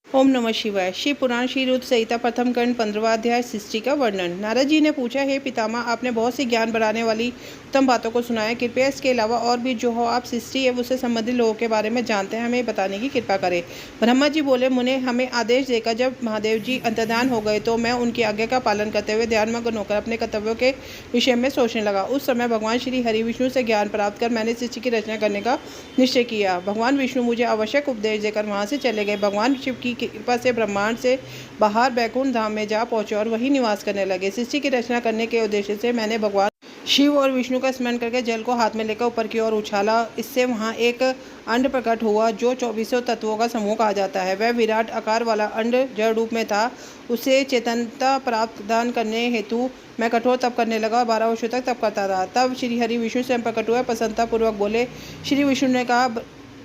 ओम नमः शिवाय। शिव पुराण श्री रुद्र संहिता प्रथम खंड 15वां अध्याय सृष्टि का वर्णन। नारद जी ने पूछा, हे पितामह, आपने बहुत सी ज्ञान बढ़ाने वाली उत्तम बातों को सुनाया। कृपया इसके अलावा और भी जो हो आप सृष्टि एवं उससे संबंधित लोगों के बारे में जानते हैं हमें बताने की कृपा करें। ब्रह्मा जी बोले, मुने हमें आदेश देकर जब महादेव जी अंतर्धान हो गए तो मैं उनकी आज्ञा का पालन करते हुए ध्यानमग्न होकर अपने कर्तव्यों के विषय में सोचने लगा। उस समय भगवान श्री हरि विष्णु से ज्ञान प्राप्त कर मैंने सृष्टि की रचना करने का निश्चय किया। भगवान विष्णु मुझे आवश्यक उपदेश देकर वहां से चले गए। भगवान शिव की कृपा से ब्रह्मांड से बाहर बैकुंठ धाम में जा पहुंचे और वहीं निवास करने लगे। सृष्टि की रचना करने के उद्देश्य से मैंने भगवान शिव और विष्णु का स्मरण करके जल को हाथ में लेकर ऊपर की ओर उछाला। इससे वहां एक अंड प्रकट हुआ जो 24 तत्वों का समूह कहा जाता है। वह विराट आकार वाला अंड जड़ रूप में था। उसे चेतनता प्राप्त दान करने हेतु मैं कठोर तप करने लगा और 12 वर्षों तक तप करता रहा। तब श्री हरि विष्णु स्वयं प्रकट हुए, प्रसन्नता पूर्वक बोले। श्री विष्णु ने कहा,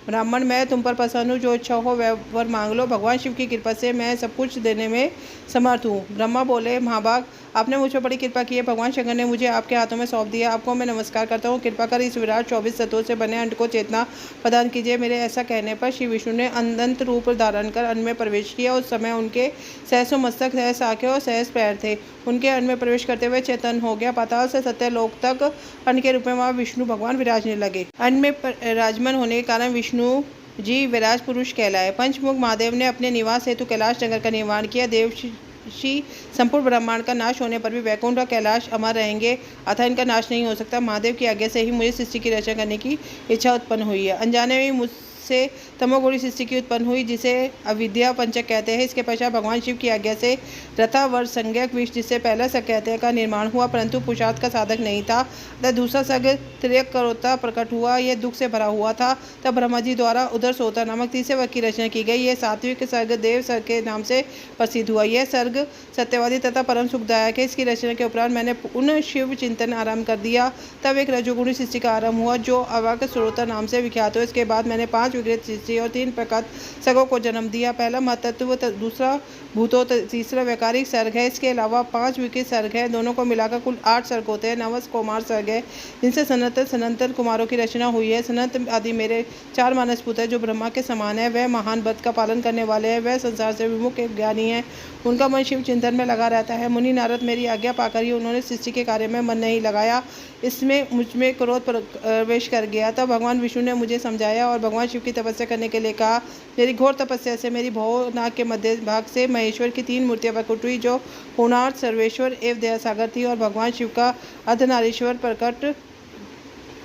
ब्राह्मण, मैं तुम पर प्रसन्न हूँ, जो इच्छा हो वह वर मांग लो। भगवान शिव की कृपा से मैं सब कुछ देने में समर्थ हूँ। ब्रह्मा बोले, महाभाग, आपने मुझ पर बड़ी कृपा की है। भगवान शंकर ने मुझे आपके हाथों में सौंप दिया। आपको मैं नमस्कार करता हूँ। कृपा कर इस विराट 24 तत्वों से बने अंड को चेतना प्रदान कीजिए। मेरे ऐसा कहने पर श्री विष्णु ने अनंत रूप धारण कर अंड में प्रवेश किया। उस समय उनके सहसों मस्तक, सहस आंखें और सहस पैर थे। उनके अंड में प्रवेश करते हुए चेतन हो गया। पाताल से सत्यलोक तक अंड के रूप में वहाँ विष्णु भगवान विराजने लगे। अंड में विराजमान होने के कारण विष्णु जी विराज पुरुष कहलाए। पंचमुख महादेव ने अपने निवास हेतु कैलाश नगर का निर्माण किया। देवशी संपूर्ण ब्रह्मांड का नाश होने पर भी वैकुंठ और कैलाश अमर रहेंगे, अतः इनका नाश नहीं हो सकता। महादेव की आज्ञा से ही मुझे सृष्टि की रचना करने की इच्छा उत्पन्न हुई है। अनजाने में मुझसे तमोगुणी सृष्टि की उत्पन्न हुई, जिसे अविद्या पंचक कहते हैं। इसके पश्चात भगवान शिव की आज्ञा से रथावर्ष संज्ञक विष, जिसे पहला सग कहते हैं, का निर्माण हुआ, परंतु पुरुषार्थ का साधक नहीं था। तथा दूसरा सग त्र्यकरोता प्रकट हुआ, यह दुख से भरा हुआ था। तब ब्रह्मा जी द्वारा उदर सोता नामक तीसरे वर्ग की रचना की गई। यह सात्विक सर्ग देव सर्ग के नाम से प्रसिद्ध हुआ। यह सर्ग सत्यवादी तथा परम सुखदायक है। इसकी रचना के उपरांत मैंने पुनः शिव चिंतन आरंभ कर दिया। तब एक रजोगुणी सृष्टि का आरंभ हुआ जो अवाक श्रोता नाम से विख्यात हुआ। इसके बाद मैंने 5 विकृत सृष्टि और 3 प्रकट सर्गों को जन्म दिया। पहला महतत्व, दूसरा भूतो, तीसरा वैकारिक सर्ग है। इसके अलावा 5 विकृत सर्ग है। दोनों को मिलाकर कुल 8 सर्ग होते हैं। नवस कुमार सर्ग है, जिनसे सनंतर कुमारों की रचना हुई है। सनत आदि मेरे 4 मानस पुत्र है, जो ब्रह्मा के समान है। वह महान व्रत का पालन करने वाले हैं। वह संसार से विमुख एक ज्ञानी है। उनका मन शिव चिंतन में लगा रहता है। मुनि नारद मेरी आज्ञा पाकर ही उन्होंने सृष्टि के कार्य में मन नहीं लगाया। इसमें मुझ में क्रोध प्रवेश कर गया। तब भगवान विष्णु ने मुझे समझाया और भगवान शिव की तपस्या करने के लिए कहा। मेरी घोर तपस्या से मेरी भवनाग के मध्य भाग से महेश्वर की 3 मूर्तियां प्रकट हुई, जो पूर्णार्थ, सर्वेश्वर एवं दयासागर थी, और भगवान शिव का अर्धनारीश्वर प्रकट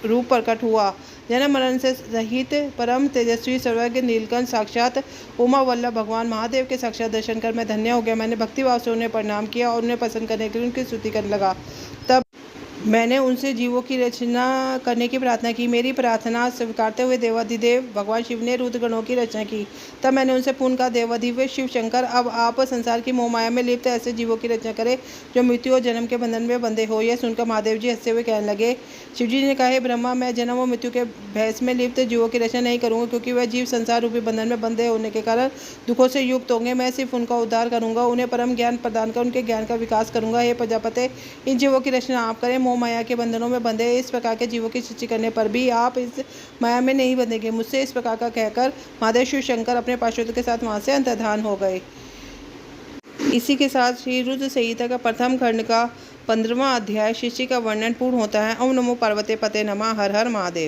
रूप प्रकट हुआ। जन्म मरण से रहित परम तेजस्वी सर्वज्ञ नीलकंठ साक्षात उमा वल्लभ भगवान महादेव के साक्षात दर्शन कर मैं धन्य हो गया। मैंने भक्तिभाव से उन्हें प्रणाम किया और उन्हें पसंद करने के लिए उनकी स्तुति करने लगा। तब मैंने उनसे जीवों की रचना करने की प्रार्थना की। मेरी प्रार्थना स्वीकारते हुए देवाधिदेव भगवान शिव ने रुद्रगणों की रचना की। तब मैंने उनसे पुनः कहा, देवाधिदेव शिव शंकर, अब आप संसार की मोहमाया में लिप्त ऐसे जीवों की रचना करें जो मृत्यु और जन्म के बंधन में बंधे हो। यह सुनकर महादेव जी हंसते हुए कहने लगे। शिवजी ने कहा, हे ब्रह्मा, मैं जन्म और मृत्यु के भैंस में लिप्त जीवों की रचना नहीं करूँगा, क्योंकि वह जीव संसार रूपी बंधन में बंधे होने के कारण दुखों से युक्त होंगे। मैं सिर्फ उनका उद्धार करूँगा, उन्हें परम ज्ञान प्रदान कर उनके ज्ञान का विकास करूँगा। हे प्रजापते, इन जीवों की रचना आप करें। मोह माया के बंधनों में बंधे इस प्रकार के जीवों की सृष्टि करने पर भी आप इस माया में नहीं बंधेंगे। मुझसे इस प्रकार का कहकर महादेव शिव शंकर अपने पार्षदों के साथ वहां से अंतर्धान हो गए। इसी के साथ श्री रुद्र संहिता का प्रथम खंड का 15वां अध्याय सृष्टि का वर्णन पूर्ण होता है। ओम नमो पार्वती पते नमः। हर हर महादेव।